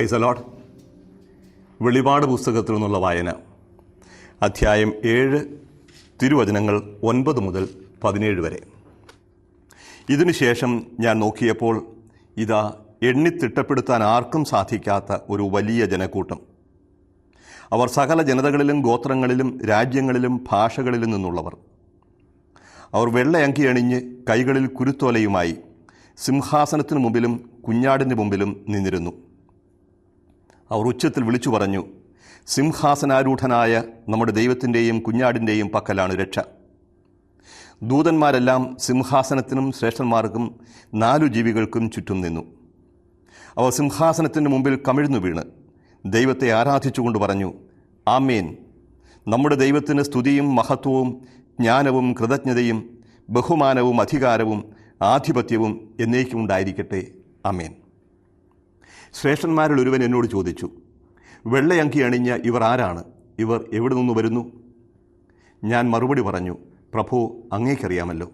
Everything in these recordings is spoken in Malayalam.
Praise the Lord. വെളിപാട് പുസ്തകത്തിൽ നിന്നുള്ള വായന, അധ്യായം 7, തിരുവചനങ്ങൾ 9 മുതൽ 17 വരെ. ഇതിനുശേഷം ഞാൻ നോക്കിയപ്പോൾ ഇതാ എണ്ണിത്തിട്ടപ്പെടുത്താൻ ആർക്കും സാധിക്കാത്ത ഒരു വലിയ ജനക്കൂട്ടം. അവർ സകല ജനതകളിലും ഗോത്രങ്ങളിലും രാജ്യങ്ങളിലും ഭാഷകളിലും നിന്നുള്ളവർ. അവർ വെള്ളയങ്കി അണിഞ്ഞ് കൈകളിൽ കുരുത്തോലയുമായി സിംഹാസനത്തിനു മുമ്പിലും കുഞ്ഞാടിൻ്റെ മുമ്പിലും നിന്നിരുന്നു. അവർ ഉച്ചത്തിൽ വിളിച്ചു പറഞ്ഞു, സിംഹാസനാരൂഢനായ നമ്മുടെ ദൈവത്തിൻ്റെയും കുഞ്ഞാടിൻ്റെയും പക്കലാണ് രക്ഷ. ദൂതന്മാരെല്ലാം സിംഹാസനത്തിനും ശ്രേഷ്ഠന്മാർക്കും 4 ജീവികൾക്കും ചുറ്റും നിന്നു. അവർ സിംഹാസനത്തിൻ്റെ മുമ്പിൽ കമിഴ്ന്നു വീണ് ദൈവത്തെ ആരാധിച്ചുകൊണ്ട് പറഞ്ഞു, ആമേൻ. നമ്മുടെ ദൈവത്തിന് സ്തുതിയും മഹത്വവും ജ്ഞാനവും കൃതജ്ഞതയും ബഹുമാനവും അധികാരവും ആധിപത്യവും എന്നേക്കും ഉണ്ടായിരിക്കട്ടെ. ആമേൻ. ശ്രേഷ്ഠന്മാരിൽ ഒരുവൻ എന്നോട് ചോദിച്ചു, വെള്ളയങ്കി അണിഞ്ഞ ഇവർ ആരാണ്? ഇവർ എവിടെ നിന്ന് വരുന്നു? ഞാൻ മറുപടി പറഞ്ഞു, പ്രഭോ, അങ്ങേക്കറിയാമല്ലോ.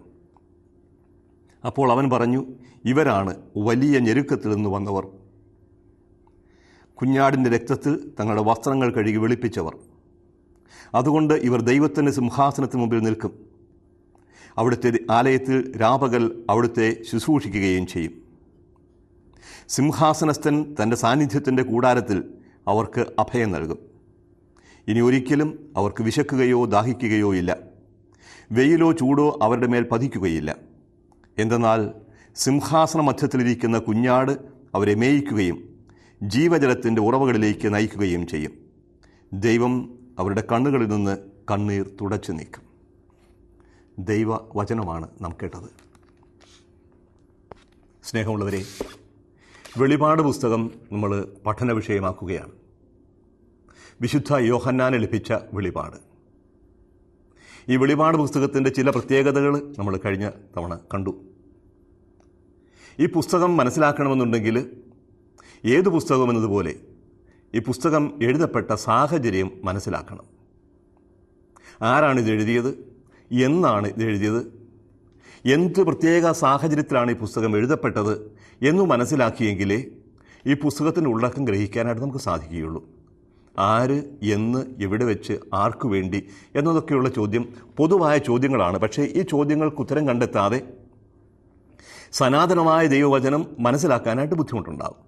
അപ്പോൾ അവൻ പറഞ്ഞു, ഇവരാണ് വലിയ ഞെരുക്കത്തിൽ നിന്ന് വന്നവർ. കുഞ്ഞാടിൻ്റെ രക്തത്തിൽ തങ്ങളുടെ വസ്ത്രങ്ങൾ കഴുകി വെളുപ്പിച്ചവർ. അതുകൊണ്ട് ഇവർ ദൈവത്തിൻ്റെ സിംഹാസനത്തിന് മുമ്പിൽ നിൽക്കും. അവിടുത്തെ ആലയത്തിൽ രാപകൽ അവിടുത്തെ ശുശ്രൂഷിക്കുകയും ചെയ്യും. സിംഹാസനസ്ഥൻ തൻ്റെ സാന്നിധ്യത്തിൻ്റെ കൂടാരത്തിൽ അവർക്ക് അഭയം നൽകും. ഇനി ഒരിക്കലും അവർക്ക് വിശക്കുകയോ ദാഹിക്കുകയോ ഇല്ല. വെയിലോ ചൂടോ അവരുടെ മേൽ പതിക്കുകയില്ല. എന്തെന്നാൽ സിംഹാസന മധ്യത്തിലിരിക്കുന്ന കുഞ്ഞാട് അവരെ മേയിക്കുകയും ജീവജലത്തിൻ്റെ ഉറവകളിലേക്ക് നയിക്കുകയും ചെയ്യും. ദൈവം അവരുടെ കണ്ണുകളിൽ നിന്ന് കണ്ണീർ തുടച്ചു നീക്കും. ദൈവവചനമാണ് നാം കേട്ടത്. സ്നേഹമുള്ളവരെ, വെളിപാട് പുസ്തകം നമ്മൾ പഠന വിഷയമാക്കുകയാണ്. വിശുദ്ധ യോഹന്നാന് ലഭിച്ച വെളിപാട്. ഈ വെളിപാട് പുസ്തകത്തിൻ്റെ ചില പ്രത്യേകതകൾ നമ്മൾ കഴിഞ്ഞ തവണ കണ്ടു. ഈ പുസ്തകം മനസ്സിലാക്കണമെന്നുണ്ടെങ്കിൽ ഏതു പുസ്തകം എന്നതുപോലെ ഈ പുസ്തകം എഴുതപ്പെട്ട സാഹചര്യം മനസ്സിലാക്കണം. ആരാണ് ഇതെഴുതിയത്? എന്നാണ് ഇതെഴുതിയത്? എന്ത് പ്രത്യേക സാഹചര്യത്തിലാണ് ഈ പുസ്തകം എഴുതപ്പെട്ടത് എന്ന് മനസ്സിലാക്കിയെങ്കിലേ ഈ പുസ്തകത്തിൻ്റെ ഉള്ളടക്കം ഗ്രഹിക്കാനായിട്ട് നമുക്ക് സാധിക്കുകയുള്ളൂ. ആര്, എന്ന്, എവിടെ വെച്ച്, ആർക്കു വേണ്ടി എന്നതൊക്കെയുള്ള ചോദ്യം പൊതുവായ ചോദ്യങ്ങളാണ്. പക്ഷേ ഈ ചോദ്യങ്ങൾക്ക് ഉത്തരം കണ്ടെത്താതെ സനാതനമായ ദൈവവചനം മനസ്സിലാക്കാനായിട്ട് ബുദ്ധിമുട്ടുണ്ടാകും.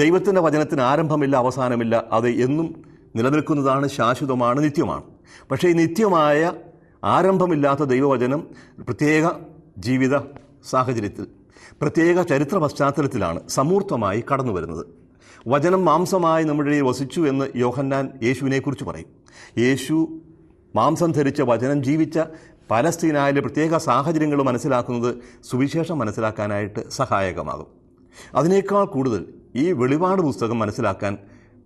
ദൈവത്തിൻ്റെ വചനത്തിന് ആരംഭമില്ല, അവസാനമില്ല. അത് എന്നും നിലനിൽക്കുന്നതാണ്, ശാശ്വതമാണ്, നിത്യമാണ്. പക്ഷേ ഈ നിത്യമായ ആരംഭമില്ലാത്ത ദൈവവചനം പ്രത്യേക ജീവിത സാഹചര്യത്തിൽ, പ്രത്യേക ചരിത്ര പശ്ചാത്തലത്തിലാണ് സമൂർത്തമായി കടന്നു വരുന്നത്. വചനം മാംസമായി നമ്മുടെ ഇടയിൽ വസിച്ചു എന്ന് യോഹന്നാൻ യേശുവിനെക്കുറിച്ച് പറയും. യേശു മാംസം ധരിച്ച വചനം ജീവിച്ച പലസ്തീനായിലെ പ്രത്യേക സാഹചര്യങ്ങൾ മനസ്സിലാക്കുന്നത് സുവിശേഷം മനസ്സിലാക്കാനായിട്ട് സഹായകമാകും. അതിനേക്കാൾ കൂടുതൽ ഈ വെളിപാട് പുസ്തകം മനസ്സിലാക്കാൻ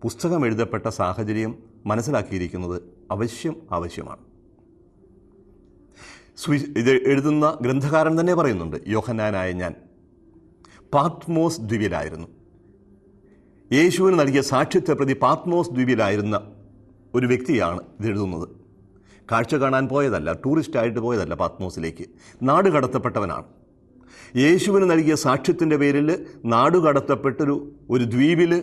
പുസ്തകം എഴുതപ്പെട്ട സാഹചര്യം മനസ്സിലാക്കിയിരിക്കുന്നത് ആവശ്യമാണ്. ഇത് എഴുതുന്ന ഗ്രന്ഥകാരൻ തന്നെ പറയുന്നുണ്ട്, യോഹന്നാനായ ഞാൻ പാത്മോസ് ദ്വീപിലായിരുന്നു. യേശുവിന് നൽകിയ സാക്ഷ്യത്തെ പ്രതി പാത്മോസ് ദ്വീപിലായിരുന്ന ഒരു വ്യക്തിയാണ് ഇതെഴുതുന്നത്. കാഴ്ച കാണാൻ പോയതല്ല, ടൂറിസ്റ്റായിട്ട് പോയതല്ല. പാത്മോസിലേക്ക് നാടുകടത്തപ്പെട്ടവനാണ്. യേശുവിന് നൽകിയ സാക്ഷ്യത്തിൻ്റെ പേരിൽ നാടുകടത്തപ്പെട്ടൊരു ദ്വീപിൽ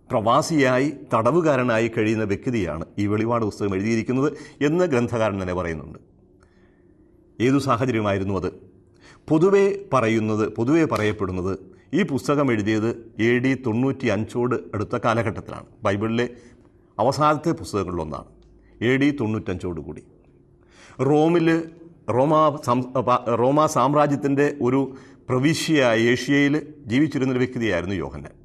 പ്രവാസിയായി തടവുകാരനായി കഴിയുന്ന വ്യക്തിയാണ് ഈ വെളിപാട് പുസ്തകം എഴുതിയിരിക്കുന്നത് എന്ന് ഗ്രന്ഥകാരൻ തന്നെ പറയുന്നുണ്ട്. ഏതു സാഹചര്യമായിരുന്നു അത്? പൊതുവേ പറയപ്പെടുന്നത് ഈ പുസ്തകം എഴുതിയത് AD 95 അടുത്ത കാലഘട്ടത്തിലാണ്. ബൈബിളിലെ അവസാനത്തെ പുസ്തകങ്ങളിലൊന്നാണ്. AD 95 കൂടി റോമാ സാമ്രാജ്യത്തിൻ്റെ ഒരു പ്രവിശ്യയായ ഏഷ്യയിൽ ജീവിച്ചിരുന്നൊരു വ്യക്തിയായിരുന്നു യോഹന്നാൻ.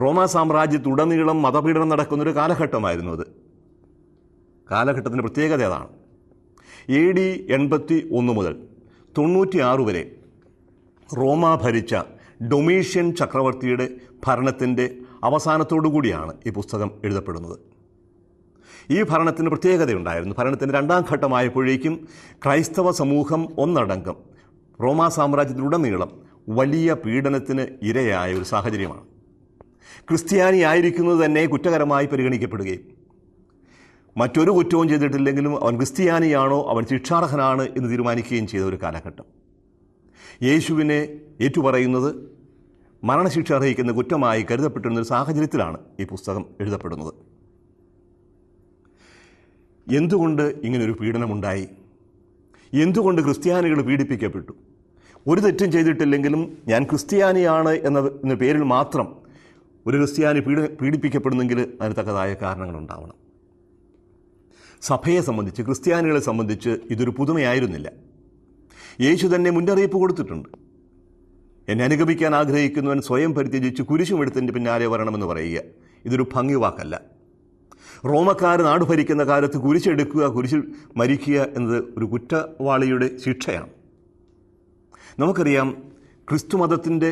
റോമാ സാമ്രാജ്യത്തുടനീളം മതപീഡനം നടക്കുന്നൊരു കാലഘട്ടമായിരുന്നു അത്. കാലഘട്ടത്തിൻ്റെ പ്രത്യേകത അതാണ്. AD 81 മുതൽ 96 വരെ റോമ ഭരിച്ച ഡൊമീഷ്യൻ ചക്രവർത്തിയുടെ ഭരണത്തിൻ്റെ അവസാനത്തോടു കൂടിയാണ് ഈ പുസ്തകം എഴുതപ്പെടുന്നത്. ഈ ഭരണത്തിന് പ്രത്യേകതയുണ്ടായിരുന്നു. ഭരണത്തിൻ്റെ 2ാം ഘട്ടമായപ്പോഴേക്കും ക്രൈസ്തവ സമൂഹം ഒന്നടങ്കം റോമാ സാമ്രാജ്യത്തിലുടനീളം വലിയ പീഡനത്തിന് ഇരയായ ഒരു സാഹചര്യമാണ്. ക്രിസ്ത്യാനിയായിരിക്കുന്നത് തന്നെ കുറ്റകരമായി പരിഗണിക്കപ്പെടുകയും മറ്റൊരു കുറ്റവും ചെയ്തിട്ടില്ലെങ്കിലും അവൻ ക്രിസ്ത്യാനിയാണോ, അവൻ ശിക്ഷാർഹനാണ് എന്ന് തീരുമാനിക്കുകയും ചെയ്ത ഒരു കാലഘട്ടം. യേശുവിനെ ഏറ്റുപറയുന്നത് മരണശിക്ഷ അർഹിക്കുന്ന കുറ്റമായി കരുതപ്പെട്ടിരുന്നൊരു സാഹചര്യത്തിലാണ് ഈ പുസ്തകം എഴുതപ്പെടുന്നത്. എന്തുകൊണ്ട് ഇങ്ങനൊരു പീഡനമുണ്ടായി? എന്തുകൊണ്ട് ക്രിസ്ത്യാനികൾ പീഡിപ്പിക്കപ്പെട്ടു? ഒരു തെറ്റും ചെയ്തിട്ടില്ലെങ്കിലും ഞാൻ ക്രിസ്ത്യാനിയാണ് എന്ന പേരിൽ മാത്രം ഒരു ക്രിസ്ത്യാനി പീഡിപ്പിക്കപ്പെടുന്നെങ്കിൽ അതിന് തക്കതായ കാരണങ്ങളുണ്ടാവണം. സഭയെ സംബന്ധിച്ച്, ക്രിസ്ത്യാനികളെ സംബന്ധിച്ച് ഇതൊരു പുതുമയായിരുന്നില്ല. യേശു തന്നെ മുന്നറിയിപ്പ് കൊടുത്തിട്ടുണ്ട്. എന്നെ അനുഗമിക്കാൻ ആഗ്രഹിക്കുന്നവൻ സ്വയം പരിത്യജിച്ച് കുരിശുമെടുത്തതിൻ്റെ പിന്നാലെ വരണമെന്ന് പറയുക. ഇതൊരു ഭംഗി വാക്കല്ല. റോമക്കാർ നാട് ഭരിക്കുന്ന കാലത്ത് കുരിശെടുക്കുക, കുരിശിൽ മരിക്കുക എന്നത് ഒരു കുറ്റവാളിയുടെ ശിക്ഷയാണ്. നമുക്കറിയാം, ക്രിസ്തുമതത്തിൻ്റെ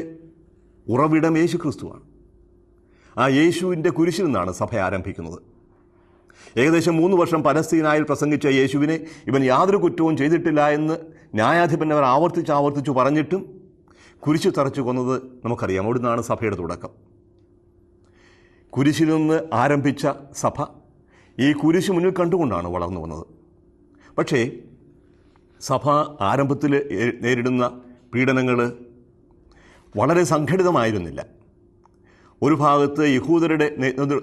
ഉറവിടം യേശു ക്രിസ്തുവാണ്. ആ യേശുവിൻ്റെ കുരിശിൽ നിന്നാണ് സഭ ആരംഭിക്കുന്നത്. ഏകദേശം 3 വർഷം പലസ്തീനായിൽ പ്രസംഗിച്ച യേശുവിനെ ഇവൻ യാതൊരു കുറ്റവും ചെയ്തിട്ടില്ല എന്ന് ന്യായാധിപന്മാർ ആവർത്തിച്ചു പറഞ്ഞിട്ടും കുരിശ് തറച്ചു കൊന്നത് നമുക്കറിയാം. അവിടുന്നാണ് സഭയുടെ തുടക്കം. കുരിശിൽ നിന്ന് ആരംഭിച്ച സഭ ഈ കുരിശ് മുന്നിൽ കണ്ടുകൊണ്ടാണ് വളർന്നു വന്നത്. പക്ഷേ സഭ ആരംഭത്തിൽ നേരിടുന്ന പീഡനങ്ങൾ വളരെ സംഘടിതമായിരുന്നില്ല. ഒരു ഭാഗത്ത് യഹൂദരുടെ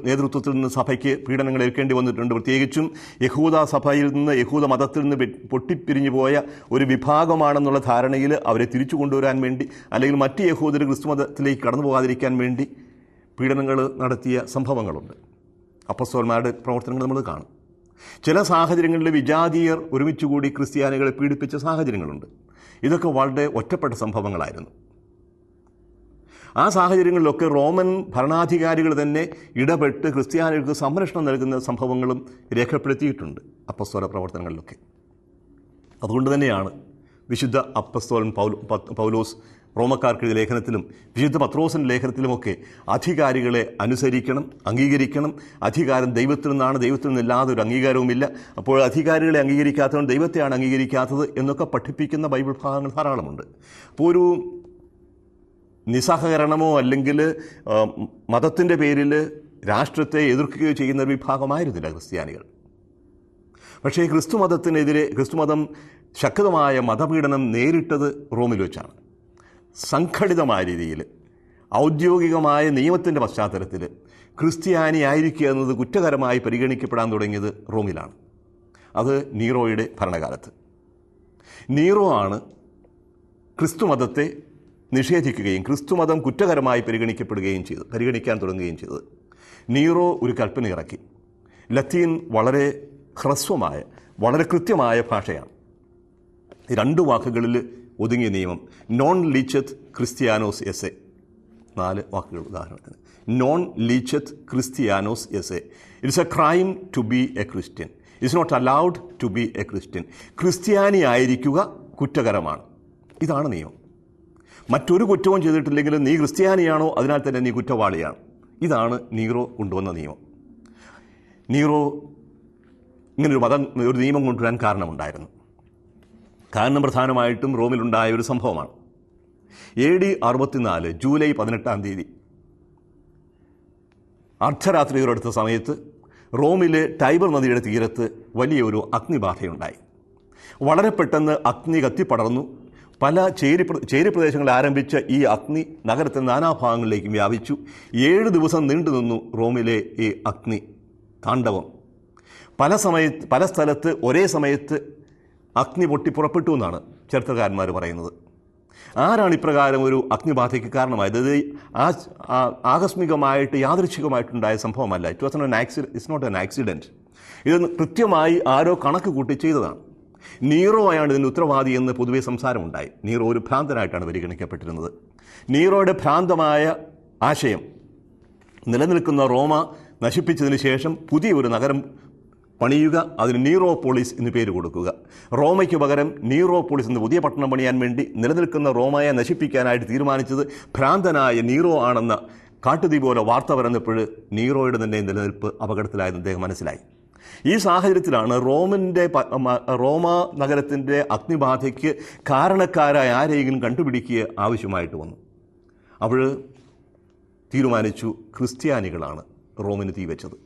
നേതൃത്വത്തിൽ നിന്ന് സഭയ്ക്ക് പീഡനങ്ങൾ ഏൽക്കേണ്ടി വന്നിട്ടുണ്ട്. പ്രത്യേകിച്ചും യഹൂദ സഭയിൽ നിന്ന്, യഹൂദ മതത്തിൽ നിന്ന് പൊട്ടിപ്പിരിഞ്ഞു പോയ ഒരു വിഭാഗമാണെന്നുള്ള ധാരണയിൽ അവരെ തിരിച്ചു കൊണ്ടുവരാൻ വേണ്ടി, അല്ലെങ്കിൽ മറ്റ് യഹൂദർ ക്രിസ്തുമതത്തിലേക്ക് കടന്നു പോകാതിരിക്കാൻ വേണ്ടി പീഡനങ്ങൾ നടത്തിയ സംഭവങ്ങളുണ്ട്. അപ്പോസ്തലന്മാരുടെ പ്രവർത്തനങ്ങൾ നമ്മൾ കാണും. ചില സാഹചര്യങ്ങളിൽ വിജാതീയർ ഒരുമിച്ചുകൂടി ക്രിസ്ത്യാനികളെ പീഡിപ്പിച്ച സാഹചര്യങ്ങളുണ്ട്. ഇതൊക്കെ വളരെ ഒറ്റപ്പെട്ട സംഭവങ്ങളായിരുന്നു. ആ സാഹചര്യങ്ങളിലൊക്കെ റോമൻ ഭരണാധികാരികൾ തന്നെ ഇടപെട്ട് ക്രിസ്ത്യാനികൾക്ക് സംരക്ഷണം നൽകുന്ന സംഭവങ്ങളും രേഖപ്പെടുത്തിയിട്ടുണ്ട് അപ്പസ്തോല പ്രവർത്തനങ്ങളിലൊക്കെ. അതുകൊണ്ട് തന്നെയാണ് വിശുദ്ധ അപ്പസ്തോലൻ പൗലോസ് റോമക്കാർക്കെഴുതിയ ലേഖനത്തിലും വിശുദ്ധ പത്രോസിൻ്റെ ലേഖനത്തിലുമൊക്കെ അധികാരികളെ അനുസരിക്കണം, അംഗീകരിക്കണം. അധികാരം ദൈവത്തിൽ നിന്നാണ്, ദൈവത്തിൽ നിന്നില്ലാതെ ഒരു അംഗീകാരവുമില്ല. അപ്പോൾ അധികാരികളെ അംഗീകരിക്കാത്തവൻ ദൈവത്തെയാണ് അംഗീകരിക്കാത്തത് എന്നൊക്കെ പഠിപ്പിക്കുന്ന ബൈബിൾ ഭാഗങ്ങൾ ധാരാളമുണ്ട്. അപ്പോൾ ഒരു നിസ്സഹകരണമോ അല്ലെങ്കിൽ മതത്തിൻ്റെ പേരിൽ രാഷ്ട്രത്തെ എതിർക്കുകയോ ചെയ്യുന്ന ഒരു വിഭാഗമായിരുന്നില്ല ക്രിസ്ത്യാനികൾ. പക്ഷേ ക്രിസ്തുമതം ശക്തമായ മതപീഡനം നേരിട്ടത് റോമിൽ വെച്ചാണ്. സംഘടിതമായ രീതിയിൽ ഔദ്യോഗികമായ നിയമത്തിൻ്റെ പശ്ചാത്തലത്തിൽ ക്രിസ്ത്യാനി ആയിരിക്കുക എന്നത് കുറ്റകരമായി പരിഗണിക്കപ്പെടാൻ തുടങ്ങിയത് റോമിലാണ്. അത് നീറോയുടെ ഭരണകാലത്ത്. നീറോ ആണ് ക്രിസ്തുമതത്തെ നിഷേധിക്കുകയും ക്രിസ്തുമതം കുറ്റകരമായി പരിഗണിക്കാൻ തുടങ്ങുകയും ചെയ്തത്. നീറോ ഒരു കൽപ്പന ഇറക്കി. ലത്തീൻ വളരെ ഹ്രസ്വമായ, വളരെ കൃത്യമായ ഭാഷയാണ്. 2 വാക്കുകളിൽ ഒതുങ്ങിയ നിയമം. നോൺ ലീച്ചത്ത് ക്രിസ്ത്യാനോസ് എസെ. 4 വാക്കുകൾ ഉദാഹരണത്തിന്. നോൺ ലീച്ചത്ത് ക്രിസ്ത്യാനോസ് എസെ. It's a crime to be a Christian. It's not allowed to be a Christian. ക്രിസ്ത്യാനി ആയിരിക്കുക കുറ്റകരമാണ്. ഇതാണ് നിയമം. മറ്റൊരു കുറ്റവും ചെയ്തിട്ടില്ലെങ്കിലും നീ ക്രിസ്ത്യാനിയാണോ, അതിനാൽ തന്നെ നീ കുറ്റവാളിയാണ്. ഇതാണ് നീറോ കൊണ്ടുവന്ന നിയമം. നീറോ ഇങ്ങനൊരു നിയമം കൊണ്ടുവരാൻ കാരണമുണ്ടായിരുന്നു. കാരണം പ്രധാനമായിട്ടും റോമിലുണ്ടായ ഒരു സംഭവമാണ്. AD 64 ജൂലൈ 18 അർദ്ധരാത്രിയോടടുത്ത സമയത്ത് റോമിലെ ടൈബർ നദിയുടെ തീരത്ത് വലിയൊരു അഗ്നിബാധയുണ്ടായി. വളരെ പെട്ടെന്ന് അഗ്നി കത്തിപ്പടർന്നു. പല ചേരി പ്രദേശങ്ങളിൽ ആരംഭിച്ച ഈ അഗ്നി നഗരത്തിൻ്റെ നാനാഭാഗങ്ങളിലേക്കും വ്യാപിച്ചു. 7 ദിവസം നീണ്ടു നിന്നു റോമിലെ ഈ അഗ്നി താണ്ഡവം. പല സ്ഥലത്ത് ഒരേ സമയത്ത് അഗ്നി പൊട്ടി പുറപ്പെട്ടു എന്നാണ് ചരിത്രകാരന്മാർ പറയുന്നത്. ആരാണ് ഇപ്രകാരം ഒരു അഗ്നിബാധയ്ക്ക് കാരണമായത്? ഇത് ആകസ്മികമായിട്ട് യാദൃച്ഛികമായിട്ടുണ്ടായ സംഭവമല്ല. It's not an accident. ഇത് കൃത്യമായി ആരോ കണക്ക് കൂട്ടി ചെയ്തതാണ്. നീറോ ആണ് ഇതിന് ഉത്തരവാദി എന്ന് പൊതുവെ സംസാരമുണ്ടായി. നീറോ ഒരു ഭ്രാന്തനായിട്ടാണ് പരിഗണിക്കപ്പെട്ടിരുന്നത്. നീറോയുടെ ഭ്രാന്തമായ ആശയം നിലനിൽക്കുന്ന റോമ നശിപ്പിച്ചതിന് ശേഷം പുതിയൊരു നഗരം പണിയുക, അതിന് നീറോപോളിസ് എന്ന് പേര് കൊടുക്കുക. റോമയ്ക്ക് പകരം നീറോപോളിസ് എന്ന് പുതിയ പട്ടണം പണിയാൻ വേണ്ടി നിലനിൽക്കുന്ന റോമയെ നശിപ്പിക്കാനായിട്ട് തീരുമാനിച്ചത് ഭ്രാന്തനായ നീറോ ആണെന്ന കാട്ടുതീ പോലെ വാർത്ത വരുന്നപ്പോൾ നീറോയുടെ തന്നെ നിലനിൽപ്പ് അപകടത്തിലായെന്ന് അദ്ദേഹം മനസ്സിലായി. ഈ സാഹചര്യത്തിലാണ് റോമ നഗരത്തിൻ്റെ അഗ്നിബാധയ്ക്ക് കാരണക്കാരായ ആരെയെങ്കിലും കണ്ടുപിടിക്കുക ആവശ്യമായിട്ട് വന്നു. അവൾ തീരുമാനിച്ചു ക്രിസ്ത്യാനികളാണ് റോമിന് തീവെച്ചത്.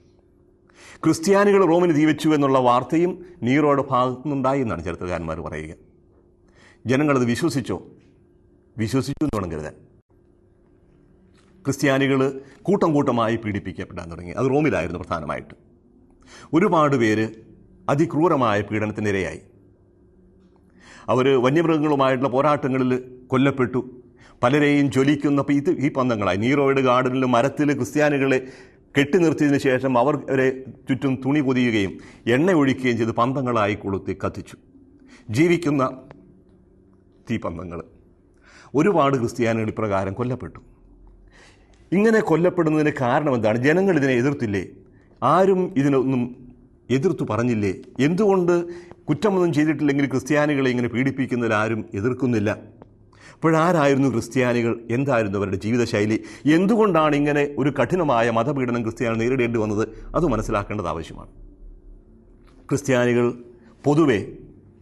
ക്രിസ്ത്യാനികൾ റോമിന് തീവെച്ചു എന്നുള്ള വാർത്തയും നീറോയുടെ ഭാഗത്തു നിന്നുണ്ടായി എന്നാണ് ചരിത്രകാരന്മാർ പറയുക. ജനങ്ങളത് വിശ്വസിച്ചു എന്ന് വേണം കരുതാൻ. ക്രിസ്ത്യാനികൾ കൂട്ടം കൂട്ടമായി പീഡിപ്പിക്കപ്പെടാൻ തുടങ്ങി. അത് റോമിലായിരുന്നു പ്രധാനമായിട്ട്. ഒരുപാട് പേര് അതിക്രൂരമായ പീഡനത്തിനിരയായി. അവർ വന്യമൃഗങ്ങളുമായിട്ടുള്ള പോരാട്ടങ്ങളിൽ കൊല്ലപ്പെട്ടു. പലരെയും ജ്വലിക്കുന്ന ഈ പന്തങ്ങളായി നീറോയുടെ ഗാർഡനിൽ മരത്തിൽ ക്രിസ്ത്യാനികളെ കെട്ടി നിർത്തിയതിനു ശേഷം അവരെ ചുറ്റും തുണി പൊതിയുകയും എണ്ണ ഒഴിക്കുകയും ചെയ്ത് പന്തങ്ങളായി കൊളുത്തി കത്തിച്ചു. ജീവിക്കുന്ന തീപന്തങ്ങൾ. ഒരുപാട് ക്രിസ്ത്യാനികൾ ഇപ്രകാരം കൊല്ലപ്പെട്ടു. ഇങ്ങനെ കൊല്ലപ്പെടുന്നതിന് കാരണം എന്താണ്? ജനങ്ങൾ ഇതിനെ എതിർത്തില്ലേ? ആരും ഇതിനൊന്നും എതിർത്തു പറഞ്ഞില്ലേ? എന്തുകൊണ്ട് കുറ്റമൊന്നും ചെയ്തിട്ടില്ലെങ്കിൽ ക്രിസ്ത്യാനികളെ ഇങ്ങനെ പീഡിപ്പിക്കുന്നതിൽ ആരും എതിർക്കുന്നില്ല? അപ്പോഴാരായിരുന്നു ക്രിസ്ത്യാനികൾ? എന്തായിരുന്നു അവരുടെ ജീവിതശൈലി? എന്തുകൊണ്ടാണ് ഇങ്ങനെ ഒരു കഠിനമായ മതപീഡനം ക്രിസ്ത്യാനികൾ നേരിടേണ്ടി വന്നത്? അത് മനസ്സിലാക്കേണ്ടത് ആവശ്യമാണ്. ക്രിസ്ത്യാനികൾ പൊതുവെ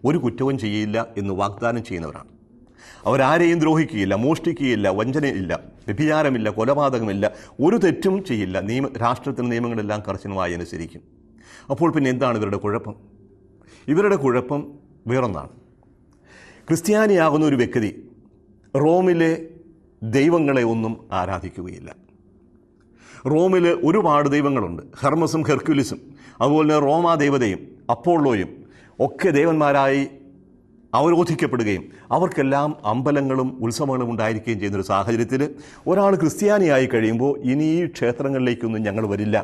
ഒരു കുറ്റവും ചെയ്യില്ല എന്ന് വാഗ്ദാനം ചെയ്യുന്നവരാണ്. അവരാരെയും ദ്രോഹിക്കുകയില്ല, മോഷ്ടിക്കുകയില്ല, വഞ്ചനയില്ല, വ്യഭിചാരമില്ല, കൊലപാതകമില്ല, ഒരു തെറ്റും ചെയ്യില്ല. രാഷ്ട്രത്തിൻ്റെ നിയമങ്ങളെല്ലാം കർശനമായി അനുസരിക്കും. അപ്പോൾ പിന്നെ എന്താണ് ഇവരുടെ കുഴപ്പം? ഇവരുടെ കുഴപ്പം വേറൊന്നാണ്. ക്രിസ്ത്യാനിയാകുന്ന ഒരു വ്യക്തി റോമിലെ ദൈവങ്ങളെ ഒന്നും ആരാധിക്കുകയില്ല. റോമിൽ ഒരുപാട് ദൈവങ്ങളുണ്ട്. ഹെർമസും ഹെർക്കുലിസും അതുപോലെ തന്നെ റോമാ ദേവതയും അപ്പോളോയും ഒക്കെ ദേവന്മാരായി അവരോധിക്കപ്പെടുകയും അവർക്കെല്ലാം അമ്പലങ്ങളും ഉത്സവങ്ങളും ഉണ്ടായിരിക്കുകയും ചെയ്യുന്നൊരു സാഹചര്യത്തിൽ ഒരാൾ ക്രിസ്ത്യാനിയായി കഴിയുമ്പോൾ ഇനി ഈ ക്ഷേത്രങ്ങളിലേക്കൊന്നും ഞങ്ങൾ വരില്ല,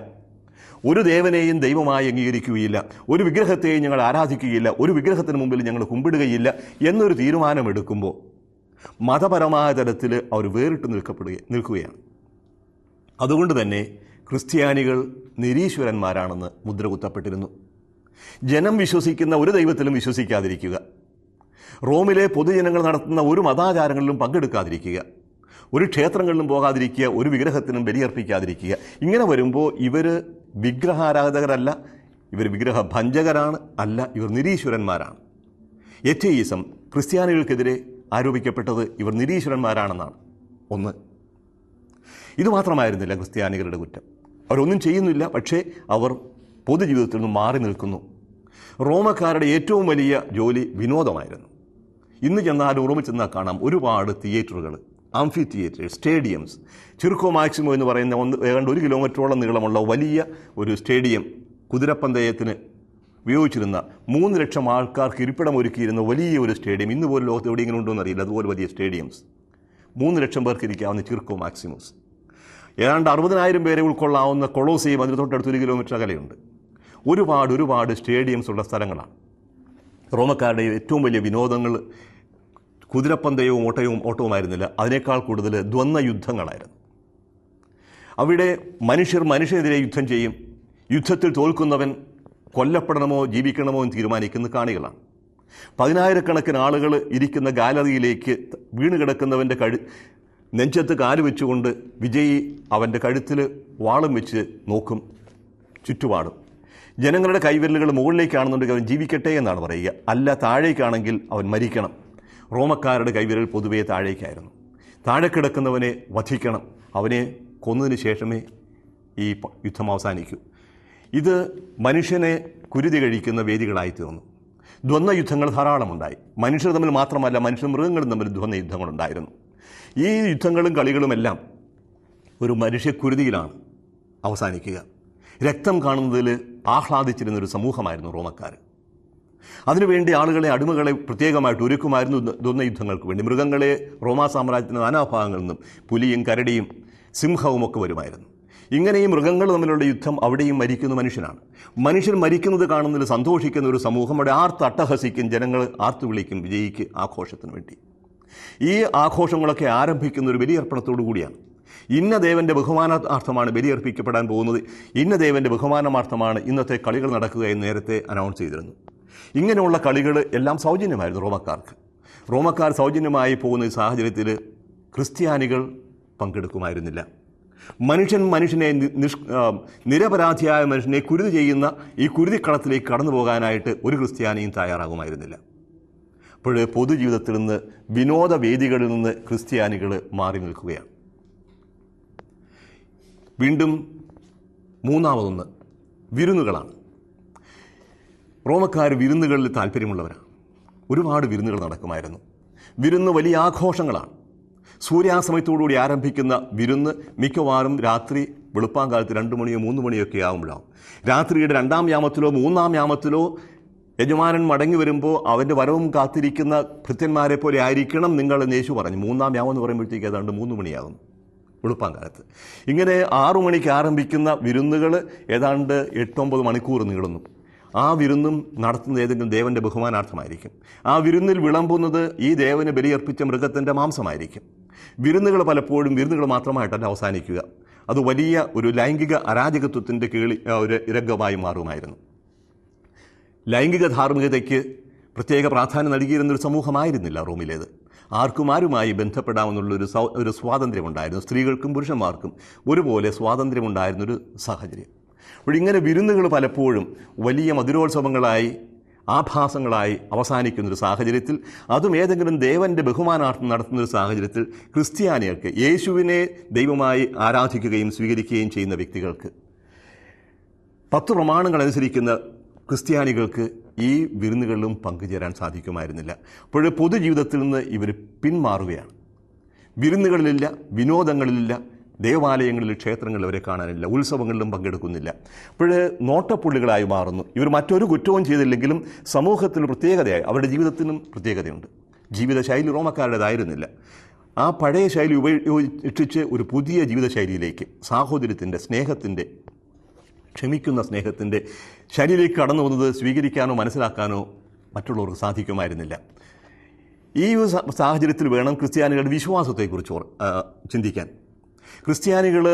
ഒരു ദേവനെയും ദൈവമായി അംഗീകരിക്കുകയില്ല, ഒരു വിഗ്രഹത്തെയും ഞങ്ങൾ ആരാധിക്കുകയില്ല, ഒരു വിഗ്രഹത്തിന് മുമ്പിൽ ഞങ്ങൾ കുമ്പിടുകയില്ല എന്നൊരു തീരുമാനമെടുക്കുമ്പോൾ മതപരമായ തലത്തിൽ അവർ വേറിട്ട് നിൽക്കുകയാണ്. അതുകൊണ്ട് തന്നെ ക്രിസ്ത്യാനികൾ നിരീശ്വരന്മാരാണെന്ന് മുദ്രകുത്തപ്പെട്ടിരുന്നു. ജനം വിശ്വസിക്കുന്ന ഒരു ദൈവത്തിലും വിശ്വസിക്കാതിരിക്കുക, റോമിലെ പൊതുജനങ്ങൾ നടത്തുന്ന ഒരു മതാചാരങ്ങളിലും പങ്കെടുക്കാതിരിക്കുക, ഒരു ക്ഷേത്രങ്ങളിലും പോകാതിരിക്കുക, ഒരു വിഗ്രഹത്തിനും ബലിയർപ്പിക്കാതിരിക്കുക. ഇങ്ങനെ വരുമ്പോൾ ഇവർ വിഗ്രഹാരാധകരല്ല, ഇവർ വിഗ്രഹഭഞ്ജകരാണ്, അല്ല, ഇവർ നിരീശ്വരന്മാരാണ്. എഥെയിസം ക്രിസ്ത്യാനികൾക്കെതിരെ ആരോപിക്കപ്പെട്ടത് ഇവർ നിരീശ്വരന്മാരാണെന്നാണ്. ഒന്ന്, ഇതുമാത്രമായിരുന്നില്ല ക്രിസ്ത്യാനികളുടെ കുറ്റം. അവരൊന്നും ചെയ്യുന്നില്ല, പക്ഷേ അവർ പൊതുജീവിതത്തിൽ നിന്ന് മാറി നിൽക്കുന്നു. റോമക്കാരുടെ ഏറ്റവും വലിയ ജോലി വിനോദമായിരുന്നു. ഇന്ന് ചെന്നാൽ റോമിൽ ചെന്നാൽ കാണാം ഒരുപാട് തിയേറ്ററുകൾ, ആംഫി തിയേറ്റർ, സ്റ്റേഡിയംസ്. ചിർക്കോ മാക്സിമോ എന്ന് പറയുന്ന ഏതാണ്ട് 1 കിലോമീറ്ററോളം നീളമുള്ള വലിയ ഒരു സ്റ്റേഡിയം, കുതിരപ്പന്തയത്തിന് ഉപയോഗിച്ചിരുന്ന 3 ലക്ഷം ആൾക്കാർക്ക് ഇരിപ്പിടമൊരുക്കിയിരുന്ന വലിയ ഒരു സ്റ്റേഡിയം. ഇന്ന് പോലും ലോകത്ത് എവിടെയെങ്കിലും ഉണ്ടോ എന്നറിയില്ല, അതുപോലെ വലിയ സ്റ്റേഡിയംസ്. 3 ലക്ഷം പേർക്ക് ഇരിക്കാവുന്ന ചിർക്കോ മാക്സിമോസ്. ഏതാണ്ട് 60,000 പേരെ ഉൾക്കൊള്ളാവുന്ന കൊളോസിയം അതിന് തൊട്ടടുത്ത് 1 കിലോമീറ്റർ അകലെയുണ്ട്. ഒരുപാട് സ്റ്റേഡിയംസ് ഉള്ള സ്ഥലങ്ങളാണ്. റോമക്കാരുടെ ഏറ്റവും വലിയ വിനോദങ്ങൾ കുതിരപ്പന്തയവും ഓട്ടവുമായിരുന്നില്ല, അതിനേക്കാൾ കൂടുതൽ ദ്വന്ദ്വ യുദ്ധങ്ങളായിരുന്നു. അവിടെ മനുഷ്യനെതിരെ യുദ്ധം ചെയ്യും. യുദ്ധത്തിൽ തോൽക്കുന്നവൻ കൊല്ലപ്പെടണമോ ജീവിക്കണമോ എന്ന് തീരുമാനിക്കുന്ന കാണികളാണ്. 10,000-കണക്കിന് ആളുകൾ ഇരിക്കുന്ന ഗാലറിയിലേക്ക് വീണ് കിടക്കുന്നവൻ്റെ നെഞ്ചത്ത് കാല് വെച്ചുകൊണ്ട് വിജയി അവൻ്റെ കഴുത്തിൽ വാളും വെച്ച് നോക്കും ചുറ്റുപാടും. ജനങ്ങളുടെ കൈവിരലുകൾ മുകളിലേക്കാണെന്നുണ്ടെങ്കിൽ അവൻ ജീവിക്കട്ടെ എന്നാണ് പറയുക, അല്ല താഴേക്കാണെങ്കിൽ അവൻ മരിക്കണം. റോമക്കാരുടെ കൈവിരൽ പൊതുവേ താഴേക്കായിരുന്നു. താഴെ കിടക്കുന്നവനെ വധിക്കണം, അവനെ കൊന്നതിന് ശേഷമേ ഈ യുദ്ധം അവസാനിക്കൂ. ഇത് മനുഷ്യനെ കുരുതി കഴിക്കുന്ന വേദികളായി തീർന്നു. ദ്വന്ദ്വ യുദ്ധങ്ങൾ ധാരാളമുണ്ടായി. മനുഷ്യർ തമ്മിൽ മാത്രമല്ല, മനുഷ്യരും മൃഗങ്ങളും തമ്മിൽ ദ്വന്ദ്വ യുദ്ധങ്ങളുണ്ടായിരുന്നു. ഈ യുദ്ധങ്ങളും കളികളുമെല്ലാം ഒരു മനുഷ്യക്കുരുതിയിലാണ് അവസാനിക്കുക. രക്തം കാണുന്നതിൽ ആഹ്ലാദിച്ചിരുന്നൊരു സമൂഹമായിരുന്നു റോമക്കാർ. അതിനുവേണ്ടി ആളുകളെ, അടിമകളെ പ്രത്യേകമായിട്ട് ഒരുക്കുമായിരുന്നു ദ്വന്ദ്വ യുദ്ധങ്ങൾക്ക് വേണ്ടി. മൃഗങ്ങളെ റോമാ സാമ്രാജ്യത്തിൻ്റെ നാനാഭാഗങ്ങളിൽ നിന്നും പുലിയും കരടിയും സിംഹവും ഒക്കെ വരുമായിരുന്നു. ഇങ്ങനെ ഈ മൃഗങ്ങൾ തമ്മിലുള്ള യുദ്ധം, അവിടെയും മരിക്കുന്ന മനുഷ്യനാണ്. മനുഷ്യൻ മരിക്കുന്നത് കാണുന്നതിൽ സന്തോഷിക്കുന്ന ഒരു സമൂഹം അവിടെ അട്ടഹസിക്കും, ജനങ്ങൾ വിളിക്കും വിജയിക്ക് ആഘോഷത്തിന് വേണ്ടി. ഈ ആഘോഷങ്ങളൊക്കെ ആരംഭിക്കുന്ന ഒരു ബലിയർപ്പണത്തോടു കൂടിയാണ്. ഇന്ന ദേവൻ്റെ ബഹുമാനാർത്ഥമാണ് ബലിയർപ്പിക്കപ്പെടാൻ പോകുന്നത്, ഇന്ന ദേവൻ്റെ ബഹുമാനാർത്ഥമാണ് ഇന്നത്തെ കളികൾ നടക്കുക എന്ന് നേരത്തെ അനൗൺസ് ചെയ്തിരുന്നു. ഇങ്ങനെയുള്ള കളികൾ എല്ലാം സൗജന്യമായിരുന്നു റോമക്കാർക്ക്. റോമക്കാർ സൗജന്യമായി പോകുന്ന ഈ സാഹചര്യത്തിൽ ക്രിസ്ത്യാനികൾ പങ്കെടുക്കുമായിരുന്നില്ല. മനുഷ്യനെ നിരപരാധിയായ മനുഷ്യനെ കുരുതി ചെയ്യുന്ന ഈ കുരുതിക്കളത്തിലേക്ക് കടന്നു പോകാനായിട്ട് ഒരു ക്രിസ്ത്യാനിയും തയ്യാറാകുമായിരുന്നില്ല. അപ്പോൾ പൊതുജീവിതത്തിൽ നിന്ന്, വിനോദവേദികളിൽ നിന്ന് ക്രിസ്ത്യാനികൾ മാറി നിൽക്കുകയാണ്. വീണ്ടും മൂന്നാമതൊന്ന് വിരുന്നുകളാണ്. റോമക്കാർ വിരുന്നുകളിൽ താല്പര്യമുള്ളവരാണ്. ഒരുപാട് വിരുന്നുകൾ നടക്കുമായിരുന്നു. വിരുന്ന് വലിയ ആഘോഷങ്ങളാണ്. സൂര്യാസ്തമയത്തോടുകൂടി ആരംഭിക്കുന്ന വിരുന്ന് മിക്കവാറും രാത്രി വെളുപ്പാങ്കാലത്ത് 2 മണിയോ 3 മണിയൊക്കെ ആകുമ്പോഴാവും. രാത്രിയുടെ 2-ാം യാമത്തിലോ 3-ാം യാമത്തിലോ യജമാനൻ മടങ്ങി വരുമ്പോൾ അവൻ്റെ വരവും കാത്തിരിക്കുന്ന ഭൃത്യന്മാരെ പോലെ ആയിരിക്കണം നിങ്ങൾ എന്ന് യേശു പറഞ്ഞു. 3-ാം യാമം എന്ന് പറയുമ്പോഴത്തേക്ക് ഏതാണ്ട് 3 മണിയാകും വെളുപ്പാങ്കാലത്ത്. ഇങ്ങനെ 6 മണിക്ക് ആരംഭിക്കുന്ന വിരുന്നുകൾ ഏതാണ്ട് 8-9 മണിക്കൂർ നീളുന്നു. ആ വിരുന്നും നടത്തുന്നത് ഏതെങ്കിലും ദേവൻ്റെ ബഹുമാനാർത്ഥമായിരിക്കും. ആ വിരുന്നിൽ വിളമ്പുന്നത് ഈ ദേവന് ബലിയർപ്പിച്ച മൃഗത്തിൻ്റെ മാംസമായിരിക്കും. വിരുന്നുകൾ പലപ്പോഴും വിരുന്നുകൾ മാത്രമായിട്ടല്ല അവസാനിക്കുക, അത് വലിയ ഒരു ലൈംഗിക അരാജകത്വത്തിൻ്റെ ഒരു രംഗമായി മാറുമായിരുന്നു. ലൈംഗിക ധാർമ്മികതയ്ക്ക് പ്രത്യേക പ്രാധാന്യം നൽകിയിരുന്നൊരു സമൂഹമായിരുന്നില്ല റോമിലേത്. ആരുമായി ബന്ധപ്പെടാമെന്നുള്ളൊരു സ്വാതന്ത്ര്യമുണ്ടായിരുന്നു. സ്ത്രീകൾക്കും പുരുഷന്മാർക്കും ഒരുപോലെ സ്വാതന്ത്ര്യമുണ്ടായിരുന്നൊരു സാഹചര്യം. അപ്പോൾ ഇങ്ങനെ വിരുന്നുകൾ പലപ്പോഴും വലിയ മധുരോത്സവങ്ങളായി ആഭാസങ്ങളായി അവസാനിക്കുന്നൊരു സാഹചര്യത്തിൽ, അതും ഏതെങ്കിലും ദേവൻ്റെ ബഹുമാനാർത്ഥം നടത്തുന്നൊരു സാഹചര്യത്തിൽ ക്രിസ്ത്യാനികൾക്ക്, യേശുവിനെ ദൈവമായി ആരാധിക്കുകയും സ്വീകരിക്കുകയും ചെയ്യുന്ന വ്യക്തികൾക്ക്, 10 പ്രമാണങ്ങൾ അനുസരിക്കുന്ന ക്രിസ്ത്യാനികൾക്ക് ഈ വിരുന്നുകളിലും പങ്കുചേരാൻ സാധിക്കുമായിരുന്നില്ല. അപ്പോൾ പൊതുജീവിതത്തിൽ നിന്ന് ഇവർ പിന്മാറുകയാണ്. വിരുന്നുകളിലില്ല, വിനോദങ്ങളിലില്ല, ദേവാലയങ്ങളിൽ ക്ഷേത്രങ്ങളിൽ അവരെ കാണാനില്ല, ഉത്സവങ്ങളിലും പങ്കെടുക്കുന്നില്ല. അപ്പോൾ നോട്ടപ്പുള്ളികളായി മാറുന്നു. ഇവർ മറ്റൊരു കുറ്റവും ചെയ്തില്ലെങ്കിലും സമൂഹത്തിന് പ്രത്യേകതയായി, അവരുടെ ജീവിതത്തിനും പ്രത്യേകതയുണ്ട്. ജീവിതശൈലി റോമക്കാരുടേതായിരുന്നില്ല. ആ പഴയ ശൈലി ഉപേക്ഷിച്ച് ഒരു പുതിയ ജീവിതശൈലിയിലേക്ക്, സാഹോദര്യത്തിൻ്റെ, സ്നേഹത്തിൻ്റെ, ക്ഷമിക്കുന്ന സ്നേഹത്തിൻ്റെ ശൈലിയിലേക്ക് കടന്നു വന്നത് സ്വീകരിക്കാനോ മനസ്സിലാക്കാനോ മറ്റുള്ളവർക്ക് സാധിക്കുമായിരുന്നില്ല. ഈ സാഹചര്യത്തിൽ വേണം ക്രിസ്ത്യാനികളുടെ വിശ്വാസത്തെക്കുറിച്ച് ചിന്തിക്കാൻ. ക്രിസ്ത്യാനികൾ